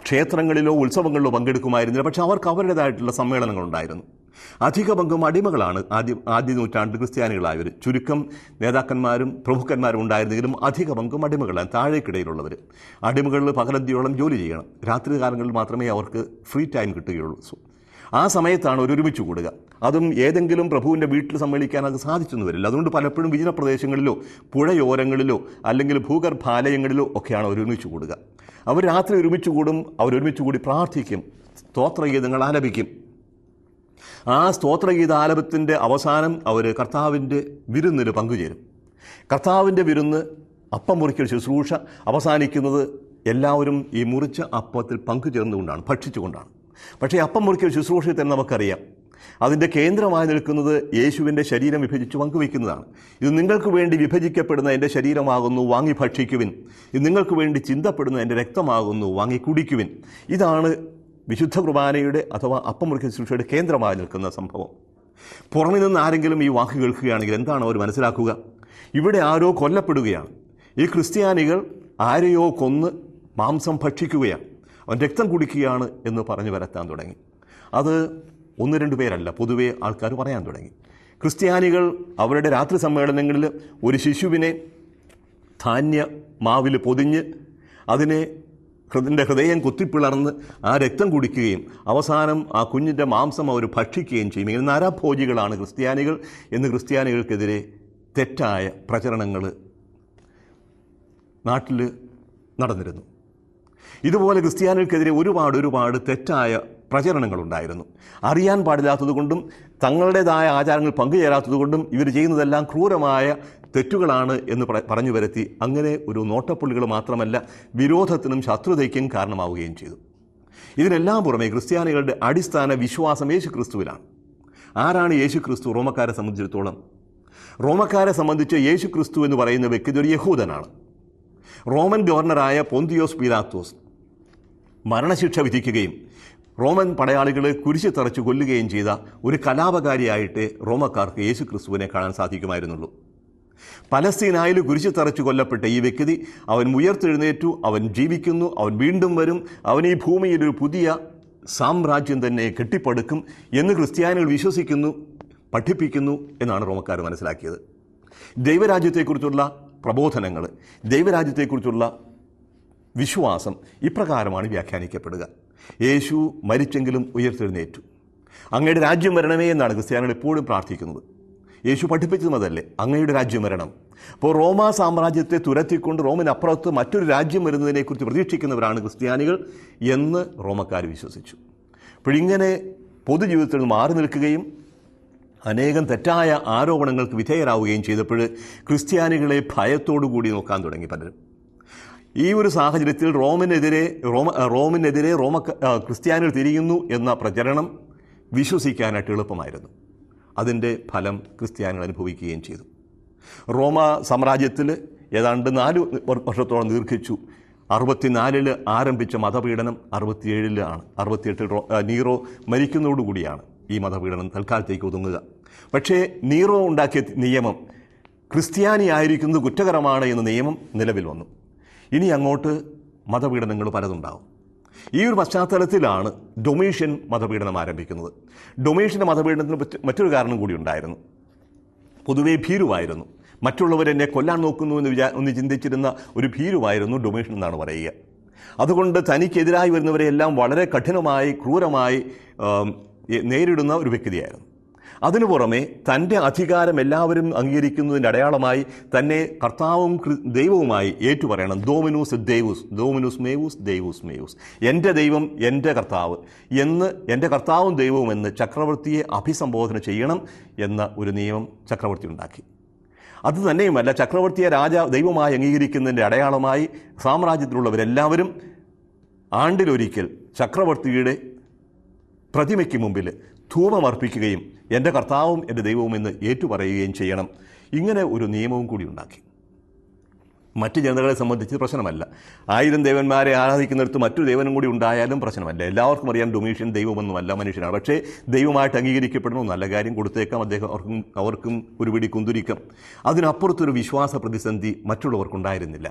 ക്ഷേത്രങ്ങളിലോ ഉത്സവങ്ങളിലോ പങ്കെടുക്കുമായിരുന്നില്ല, പക്ഷെ അവർക്ക് അവരുടേതായിട്ടുള്ള സമ്മേളനങ്ങളുണ്ടായിരുന്നു. അധിക പങ്കും അടിമകളാണ് ആദ്യ നൂറ്റാണ്ട് ക്രിസ്ത്യാനികളായവർ. ചുരുക്കം നേതാക്കന്മാരും പ്രഭുക്കന്മാരും ഉണ്ടായിരുന്നെങ്കിലും അധിക പങ്കും അടിമകളാണ്, താഴേക്കിടയിലുള്ളവർ. അടിമകളിൽ പകലന്തിയോളം ജോലി ചെയ്യണം. രാത്രി കാലങ്ങളിൽ മാത്രമേ അവർക്ക് ഫ്രീ ടൈം കിട്ടുകയുള്ളൂ. ആ സമയത്താണ് ഒരുമിച്ച് കൂടുക. അതും ഏതെങ്കിലും പ്രഭുവിൻ്റെ വീട്ടിൽ സമ്മേളിക്കാൻ അത് സാധിച്ചെന്ന് വരില്ല. അതുകൊണ്ട് പലപ്പോഴും വിജന പ്രദേശങ്ങളിലോ പുഴയോരങ്ങളിലോ അല്ലെങ്കിൽ ഭൂഗർഭാലയങ്ങളിലോ ഒക്കെയാണ് ഒരുമിച്ച് കൂടുക. അവർ രാത്രി ഒരുമിച്ച് കൂടും, അവരൊരുമിച്ച് കൂടി പ്രാർത്ഥിക്കും, സ്തോത്രഗീതങ്ങൾ ആലപിക്കും. ആ സ്തോത്രഗീതാലപത്തിൻ്റെ അവസാനം അവർ കർത്താവിൻ്റെ വിരുന്നിൽ പങ്കുചേരും. കർത്താവിൻ്റെ വിരുന്ന്, അപ്പം മുറിക്കൽ ശുശ്രൂഷ അവസാനിക്കുന്നത് എല്ലാവരും ഈ മുറിച്ച അപ്പത്തിൽ പങ്കുചേർന്നുകൊണ്ടാണ്, ഭക്ഷിച്ചുകൊണ്ടാണ്. പക്ഷേ അപ്പം മുറിക്കൽ ശുശ്രൂഷയിൽ തന്നെ നമുക്കറിയാം, അതിൻ്റെ കേന്ദ്രമായി നിൽക്കുന്നത് യേശുവിൻ്റെ ശരീരം വിഭജിച്ച് പങ്കുവയ്ക്കുന്നതാണ്. ഇത് നിങ്ങൾക്ക് വേണ്ടി വിഭജിക്കപ്പെടുന്ന എൻ്റെ ശരീരമാകുന്നു, വാങ്ങി ഭക്ഷിക്കുവിൻ. ഇത് നിങ്ങൾക്ക് വേണ്ടി ചിന്തപ്പെടുന്ന എൻ്റെ രക്തമാകുന്നു, വാങ്ങി കുടിക്കുവിൻ. ഇതാണ് വിശുദ്ധ കുർബാനയുടെ അഥവാ അപ്പം മുറിക്കൽ ശുശ്രൂഷയുടെ കേന്ദ്രമായി നിൽക്കുന്ന സംഭവം. പുറമെ നിന്ന് ആരെങ്കിലും ഈ വാക്ക് കേൾക്കുകയാണെങ്കിൽ എന്താണ് അവർ മനസ്സിലാക്കുക? ഇവിടെ ആരോ കൊല്ലപ്പെടുകയാണ്. ഈ ക്രിസ്ത്യാനികൾ ആരെയോ കൊന്ന് മാംസം ഭക്ഷിക്കുകയാണ്, അവൻ രക്തം കുടിക്കുകയാണ് എന്ന് പറഞ്ഞു വരത്താൻ തുടങ്ങി. അത് 1-2 പേരല്ല, പൊതുവേ ആൾക്കാർ പറയാൻ തുടങ്ങി. ക്രിസ്ത്യാനികൾ അവരുടെ രാത്രി സമ്മേളനങ്ങളിൽ ഒരു ശിശുവിനെ ധാന്യ മാവിൽ പൊതിഞ്ഞ് അതിൻ്റെ ഹൃദയം കുത്തിപ്പിളർന്ന് ആ രക്തം കുടിക്കുകയും അവസാനം ആ കുഞ്ഞിൻ്റെ മാംസം അവർ ഭക്ഷിക്കുകയും ചെയ്യും. ഇങ്ങനെ നരഭോജികളാണ് ക്രിസ്ത്യാനികൾ എന്ന് ക്രിസ്ത്യാനികൾക്കെതിരെ തെറ്റായ പ്രചരണങ്ങൾ നാട്ടിൽ നടന്നിരുന്നു. ഇതുപോലെ ക്രിസ്ത്യാനികൾക്കെതിരെ ഒരുപാട് തെറ്റായ പ്രചരണങ്ങളുണ്ടായിരുന്നു. അറിയാൻ പാടില്ലാത്തതുകൊണ്ടും തങ്ങളുടേതായ ആചാരങ്ങൾ പങ്കുചേരാത്തതുകൊണ്ടും ഇവർ ചെയ്യുന്നതെല്ലാം ക്രൂരമായ തെറ്റുകളാണ് എന്ന് പറഞ്ഞു വരുത്തി അങ്ങനെ ഒരു നോട്ടപ്പുള്ളികൾ മാത്രമല്ല, വിരോധത്തിനും ശത്രുതയ്ക്കും കാരണമാവുകയും ചെയ്തു. ഇതിനെല്ലാം പുറമെ ക്രിസ്ത്യാനികളുടെ അടിസ്ഥാന വിശ്വാസം യേശു ക്രിസ്തുവിലാണ്. ആരാണ് യേശു ക്രിസ്തു? റോമക്കാരെ സംബന്ധിച്ചിടത്തോളം, റോമക്കാരെ സംബന്ധിച്ച് യേശു ക്രിസ്തു എന്ന് പറയുന്ന വ്യക്തി ഒരു യഹൂദനാണ്. റോമൻ ഗവർണറായ പൊന്തിയോസ് പീലാത്തോസ് മരണശിക്ഷ വിധിക്കുകയും റോമൻ പടയാളികളെ കുരിശ് തറച്ച് കൊല്ലുകയും ചെയ്ത ഒരു കലാപകാരിയായിട്ട് റോമക്കാർക്ക് യേശു ക്രിസ്തുവിനെ കാണാൻ സാധിക്കുമായിരുന്നുള്ളൂ. പലസ്തീനായിൽ കുരിശ് തറച്ച് കൊല്ലപ്പെട്ട ഈ വ്യക്തി, അവൻ ഉയർത്തെഴുന്നേറ്റു, അവൻ ജീവിക്കുന്നു, അവൻ വീണ്ടും വരും, അവൻ ഈ ഭൂമിയിൽ ഒരു പുതിയ സാമ്രാജ്യം തന്നെ കെട്ടിപ്പടുക്കും എന്ന് ക്രിസ്ത്യാനികൾ വിശ്വസിക്കുന്നു, പഠിപ്പിക്കുന്നു എന്നാണ് റോമക്കാർ മനസ്സിലാക്കിയത്. ദൈവരാജ്യത്തെക്കുറിച്ചുള്ള പ്രബോധനങ്ങൾ, ദൈവരാജ്യത്തെക്കുറിച്ചുള്ള വിശ്വാസം ഇപ്രകാരമാണ് വ്യാഖ്യാനിക്കപ്പെടുക: യേശു മരിച്ചെങ്കിലും ഉയർത്തെഴുന്നേറ്റു, അങ്ങയുടെ രാജ്യം വരണമേ എന്നാണ് ക്രിസ്ത്യാനികൾ എപ്പോഴും പ്രാർത്ഥിക്കുന്നത്. യേശു പഠിപ്പിച്ചതും അതല്ലേ, അങ്ങയുടെ രാജ്യം വരണം. അപ്പോൾ റോമാ സാമ്രാജ്യത്തെ തുരത്തിക്കൊണ്ട് റോമിനപ്പുറത്ത് മറ്റൊരു രാജ്യം വരുന്നതിനെക്കുറിച്ച് പ്രതീക്ഷിക്കുന്നവരാണ് ക്രിസ്ത്യാനികൾ എന്ന് റോമക്കാർ വിശ്വസിച്ചു. അപ്പോഴിങ്ങനെ പൊതുജീവിതത്തിൽ നിന്ന് മാറി നിൽക്കുകയും അനേകം തെറ്റായ ആരോപണങ്ങൾക്ക് വിധേയരാവുകയും ചെയ്തപ്പോൾ ക്രിസ്ത്യാനികളെ ഭയത്തോടു കൂടി നോക്കാൻ തുടങ്ങി പലരും. ഈ ഒരു സാഹചര്യത്തിൽ റോമിനെതിരെ ക്രിസ്ത്യാനികൾ തിരിയുന്നു എന്ന പ്രചരണം വിശ്വസിക്കാനായിട്ട് എളുപ്പമായിരുന്നു. അതിൻ്റെ ഫലം ക്രിസ്ത്യാനികൾ അനുഭവിക്കുകയും ചെയ്തു. റോമ സാമ്രാജ്യത്തിൽ ഏതാണ്ട് 4 വർഷത്തോളം ദീർഘിച്ചു. 64 ആരംഭിച്ച മതപീഡനം 67 നീറോ മരിക്കുന്നതോടുകൂടിയാണ് ഈ മതപീഡനം തൽക്കാലത്തേക്ക് ഒതുങ്ങുക. പക്ഷേ നീറോ ഉണ്ടാക്കിയ നിയമം ക്രിസ്ത്യാനിയായിരിക്കുന്നത് കുറ്റകരമാണ് എന്ന നിയമം നിലവിൽ വന്നു. ഇനി അങ്ങോട്ട് മതപീഡനങ്ങൾ പലതുണ്ടാകും. ഈ ഒരു പശ്ചാത്തലത്തിലാണ് ഡൊമീഷ്യൻ മതപീഡനം ആരംഭിക്കുന്നത്. ഡൊമീഷ്യൻ്റെ മതപീഡനത്തിന് മറ്റൊരു കാരണം കൂടി ഉണ്ടായിരുന്നു. പൊതുവേ ഭീരുവായിരുന്നു. മറ്റുള്ളവരെന്നെ കൊല്ലാൻ നോക്കുന്നു എന്ന് ചിന്തിച്ചിരുന്ന ഒരു ഭീരുവായിരുന്നു ഡൊമീഷ്യൻ എന്നാണ് പറയുക. അതുകൊണ്ട് തനിക്കെതിരായി വരുന്നവരെയെല്ലാം വളരെ കഠിനമായി ക്രൂരമായി നേരിടുന്ന ഒരു വ്യക്തിയായിരുന്നു. അതിനു പുറമെ തൻ്റെ അധികാരം എല്ലാവരും അംഗീകരിക്കുന്നതിൻ്റെ അടയാളമായി തന്നെ കർത്താവും ദൈവവുമായി ഏറ്റുപറയണം. ഡോമിനൂസ് ദേവൂസ്, ഡോമിനൂസ് മേവൂസ്, ദേവൂസ് മേവൂസ്, എൻ്റെ ദൈവം എൻ്റെ കർത്താവ് എന്ന്, എൻ്റെ കർത്താവും ദൈവവും എന്ന് ചക്രവർത്തിയെ അഭിസംബോധന ചെയ്യണം എന്ന ഒരു നിയമം ചക്രവർത്തി ഉണ്ടാക്കി. അത് തന്നെയുമല്ല, ചക്രവർത്തിയെ ദൈവമായി അംഗീകരിക്കുന്നതിൻ്റെ അടയാളമായി സാമ്രാജ്യത്തിലുള്ളവരെല്ലാവരും ആണ്ടിലൊരിക്കൽ ചക്രവർത്തിയുടെ പ്രതിമയ്ക്ക് മുമ്പിൽ ധൂപമർപ്പിക്കുകയും എൻ്റെ കർത്താവും എൻ്റെ ദൈവവും എന്ന് ഏറ്റുപറയുകയും ചെയ്യണം. ഇങ്ങനെ ഒരു നിയമവും കൂടി ഉണ്ടാക്കി. മറ്റ് ജനതകളെ സംബന്ധിച്ച് പ്രശ്നമല്ല. 1000 ദേവന്മാരെ ആരാധിക്കുന്നിടത്ത് മറ്റൊരു ദേവനും കൂടി ഉണ്ടായാലും പ്രശ്നമല്ല. എല്ലാവർക്കും അറിയാം ഡൊമീഷ്യൻ ദൈവമൊന്നുമല്ല, മനുഷ്യനാണ്. പക്ഷേ ദൈവമായിട്ട് അംഗീകരിക്കപ്പെടുന്നു, നല്ല കാര്യം, കൊടുത്തേക്കാം, അവർക്കും ഒരു പിടി കുന്തുരിക്കം. അതിനപ്പുറത്തൊരു വിശ്വാസ പ്രതിസന്ധി മറ്റുള്ളവർക്കുണ്ടായിരുന്നില്ല.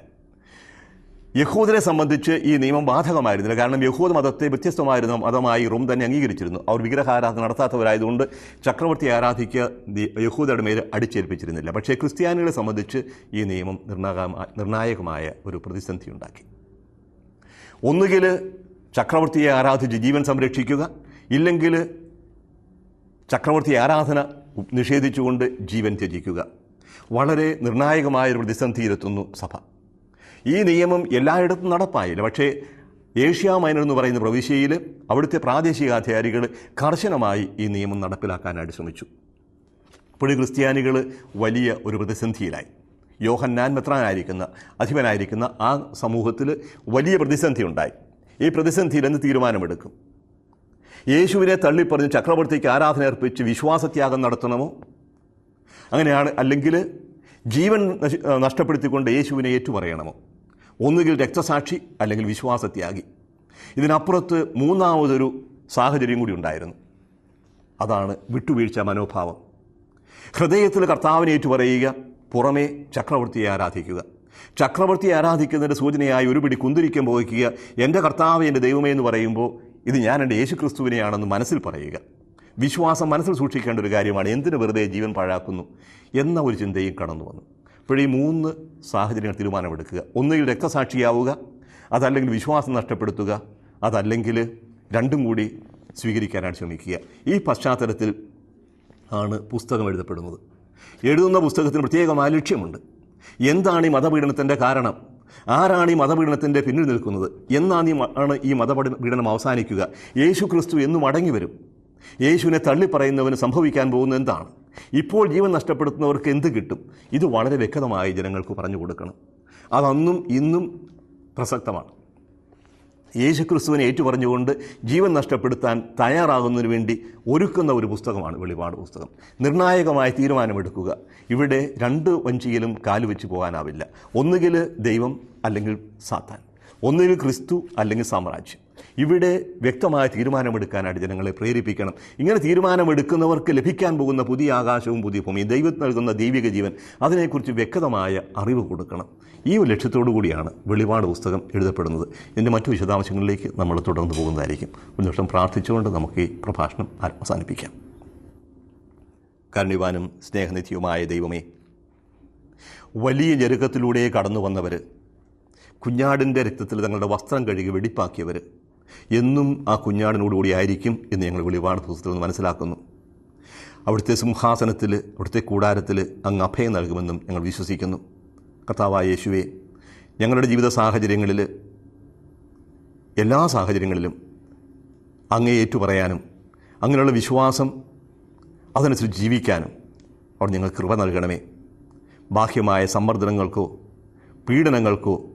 യഹൂദരെ സംബന്ധിച്ച് ഈ നിയമം ബാധകമായിരുന്നില്ല. കാരണം യഹൂദ മതത്തെ വ്യത്യസ്തമായിരുന്ന മതമായി റോം തന്നെ അംഗീകരിച്ചിരുന്നു. അവർ വിഗ്രഹാരാധന നടത്താത്തവരായതുകൊണ്ട് ചക്രവർത്തി ആരാധിക്കുക യഹൂദരുടെ മേൽ അടിച്ചേൽപ്പിച്ചിരുന്നില്ല. പക്ഷേ ക്രിസ്ത്യാനികളെ സംബന്ധിച്ച് ഈ നിയമം നിർണായകമായ ഒരു പ്രതിസന്ധി ഉണ്ടാക്കി. ഒന്നുകിൽ ചക്രവർത്തിയെ ആരാധിച്ച് ജീവൻ സംരക്ഷിക്കുക, ഇല്ലെങ്കിൽ ചക്രവർത്തി ആരാധന നിഷേധിച്ചുകൊണ്ട് ജീവൻ ത്യജിക്കുക. വളരെ നിർണായകമായൊരു പ്രതിസന്ധിയിലെത്തുന്നു സഭ. ഈ നിയമം എല്ലായിടത്തും നടപ്പായില്ല. പക്ഷേ ഏഷ്യ മൈനർ എന്ന് പറയുന്ന പ്രവിശ്യയിൽ അവിടുത്തെ പ്രാദേശികാധികാരികൾ കർശനമായി ഈ നിയമം നടപ്പിലാക്കാനായിട്ട് ശ്രമിച്ചു. അപ്പോൾ ക്രിസ്ത്യാനികൾ വലിയ ഒരു പ്രതിസന്ധിയിലായി. യോഹന്നാൻ മെത്രാനായിരിക്കുന്ന അധിപനായിരിക്കുന്ന ആ സമൂഹത്തിൽ വലിയ പ്രതിസന്ധി ഉണ്ടായി. ഈ പ്രതിസന്ധിയിൽ എന്ത് തീരുമാനമെടുക്കും? യേശുവിനെ തള്ളിപ്പറഞ്ഞ് ചക്രവർത്തിക്ക് ആരാധന അർപ്പിച്ച് വിശ്വാസത്യാഗം നടത്തണമോ? അങ്ങനെയാണ്, അല്ലെങ്കിൽ ജീവൻ നഷ്ടപ്പെടുത്തിക്കൊണ്ട് യേശുവിനെ ഏറ്റുപറയണമോ? ഒന്നുകിൽ രക്തസാക്ഷി, അല്ലെങ്കിൽ വിശ്വാസത്യാഗി. ഇതിനപ്പുറത്ത് മൂന്നാമതൊരു സാഹചര്യം കൂടി ഉണ്ടായിരുന്നു. അതാണ് വിട്ടുവീഴ്ച മനോഭാവം. ഹൃദയത്തിൽ കർത്താവിനെ ഏറ്റുപറയുക, പുറമേ ചക്രവർത്തിയെ ആരാധിക്കുക. ചക്രവർത്തിയെ ആരാധിക്കുന്നതിൻ്റെ സൂചനയായി ഒരു പിടി കുന്തിരിക്കം പോയിക്കുക. എൻ്റെ കർത്താവ് എൻ്റെ ദൈവമേ എന്ന് പറയുമ്പോൾ ഇത് ഞാൻ എൻ്റെ യേശു ക്രിസ്തുവിനെയാണെന്ന് മനസ്സിൽ പറയുക. വിശ്വാസം മനസ്സിൽ സൂക്ഷിക്കേണ്ട ഒരു കാര്യമാണ്. എന്തിനു വെറുതെ ജീവൻ പാഴാക്കുന്നു എന്ന ഒരു ചിന്തയും കടന്നു വന്നു. ഇപ്പോഴീ 3 സാഹചര്യങ്ങൾ തീരുമാനമെടുക്കുക. ഒന്നുകിൽ രക്തസാക്ഷിയാവുക, അതല്ലെങ്കിൽ വിശ്വാസം നഷ്ടപ്പെടുത്തുക, അതല്ലെങ്കിൽ രണ്ടും കൂടി സ്വീകരിക്കാനായിട്ട് ശ്രമിക്കുക. ഈ പശ്ചാത്തലത്തിൽ ആണ് പുസ്തകം എഴുതപ്പെടുന്നത്. എഴുതുന്ന പുസ്തകത്തിന് പ്രത്യേകമായ ലക്ഷ്യമുണ്ട്. എന്താണ് ഈ മതപീഡനത്തിൻ്റെ കാരണം? ആരാണ് ഈ മതപീഡനത്തിൻ്റെ പിന്നിൽ നിൽക്കുന്നത്? എന്നാണ് ഈ മതപീഡനം അവസാനിക്കുക? യേശു ക്രിസ്തു എന്നും മടങ്ങി വരും? യേശുവിനെ തള്ളിപ്പറയുന്നവന് സംഭവിക്കാൻ പോകുന്നത് എന്താണ്? ഇപ്പോൾ ജീവൻ നഷ്ടപ്പെടുത്തുന്നവർക്ക് എന്ത് കിട്ടും? ഇത് വളരെ വ്യക്തമായി ജനങ്ങൾക്ക് പറഞ്ഞു കൊടുക്കണം. അതന്നും ഇന്നും പ്രസക്തമാണ്. യേശുക്രിസ്തുവിനെ ഏറ്റുപറഞ്ഞുകൊണ്ട് ജീവൻ നഷ്ടപ്പെടുത്താൻ തയ്യാറാകുന്നതിന് വേണ്ടി ഒരുക്കുന്ന ഒരു പുസ്തകമാണ് വെളിപാട് പുസ്തകം. നിർണായകമായ തീരുമാനമെടുക്കുക. ഇവിടെ 2 വഞ്ചിയിലും കാലുവെച്ച് പോകാനാവില്ല. ഒന്നുകിൽ ദൈവം, അല്ലെങ്കിൽ സാത്താൻ. ഒന്നുകിൽ ക്രിസ്തു, അല്ലെങ്കിൽ സാമ്രാജ്യം. ഇവിടെ വ്യക്തമായ തീരുമാനമെടുക്കാനായിട്ട് ജനങ്ങളെ പ്രേരിപ്പിക്കണം. ഇങ്ങനെ തീരുമാനമെടുക്കുന്നവർക്ക് ലഭിക്കാൻ പോകുന്ന പുതിയ ആകാശവും പുതിയ ഭൂമിയും, ദൈവം നൽകുന്ന ദൈവിക ജീവൻ, അതിനെക്കുറിച്ച് വ്യക്തമായ അറിവ് കൊടുക്കണം. ഈ ഒരു ലക്ഷ്യത്തോടു കൂടിയാണ് വെളിപാട് പുസ്തകം എഴുതപ്പെടുന്നത്. ഇതിൻ്റെ മറ്റു വിശദാംശങ്ങളിലേക്ക് നമ്മൾ തുടർന്ന് പോകുന്നതായിരിക്കും. ഒരു നിമിഷം പ്രാർത്ഥിച്ചുകൊണ്ട് നമുക്ക് ഈ പ്രഭാഷണം അവസാനിപ്പിക്കാം. കാരുണ്യവാനും സ്നേഹനിധിയുമായ ദൈവമേ, വലിയ ഞെരുക്കത്തിലൂടെ കടന്നു വന്നവർ, കുഞ്ഞാടിൻ്റെ രക്തത്തിൽ തങ്ങളുടെ വസ്ത്രം കഴുകി വെടിപ്പാക്കിയവർ എന്നും ആ കുഞ്ഞാടിനോടുകൂടി ആയിരിക്കും എന്ന് ഞങ്ങൾ വെളിപാട് പുസ്തകത്തിൽ നിന്ന് മനസ്സിലാക്കുന്നു. അവിടുത്തെ സിംഹാസനത്തിൽ, അവിടുത്തെ കൂടാരത്തിൽ അങ്ങ് അഭയം നൽകുമെന്നും ഞങ്ങൾ വിശ്വസിക്കുന്നു. കർത്താവായ യേശുവേ, ഞങ്ങളുടെ ജീവിത സാഹചര്യങ്ങളിൽ, എല്ലാ സാഹചര്യങ്ങളിലും അങ്ങേ ഏറ്റുപറയാനും അങ്ങനെയുള്ള വിശ്വാസം അതനുസരിച്ച് ജീവിക്കാനും അവിടെ ഞങ്ങൾ കൃപ നൽകണമേ. ബാഹ്യമായ സമ്മർദ്ദനങ്ങൾക്കോ പീഡനങ്ങൾക്കോ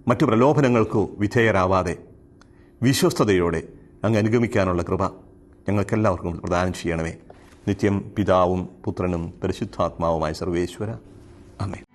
മറ്റു പ്രലോഭനങ്ങൾക്കോ വിധേയരാവാതെ വിശ്വസ്തയോടെ അങ്ങ് അനുഗമിക്കാനുള്ള കൃപ ഞങ്ങൾക്കെല്ലാവർക്കും പ്രദാനം ചെയ്യണമേ. നിത്യം പിതാവും പുത്രനും പരിശുദ്ധാത്മാവുമായ സർവേശ്വര. ആമേൻ.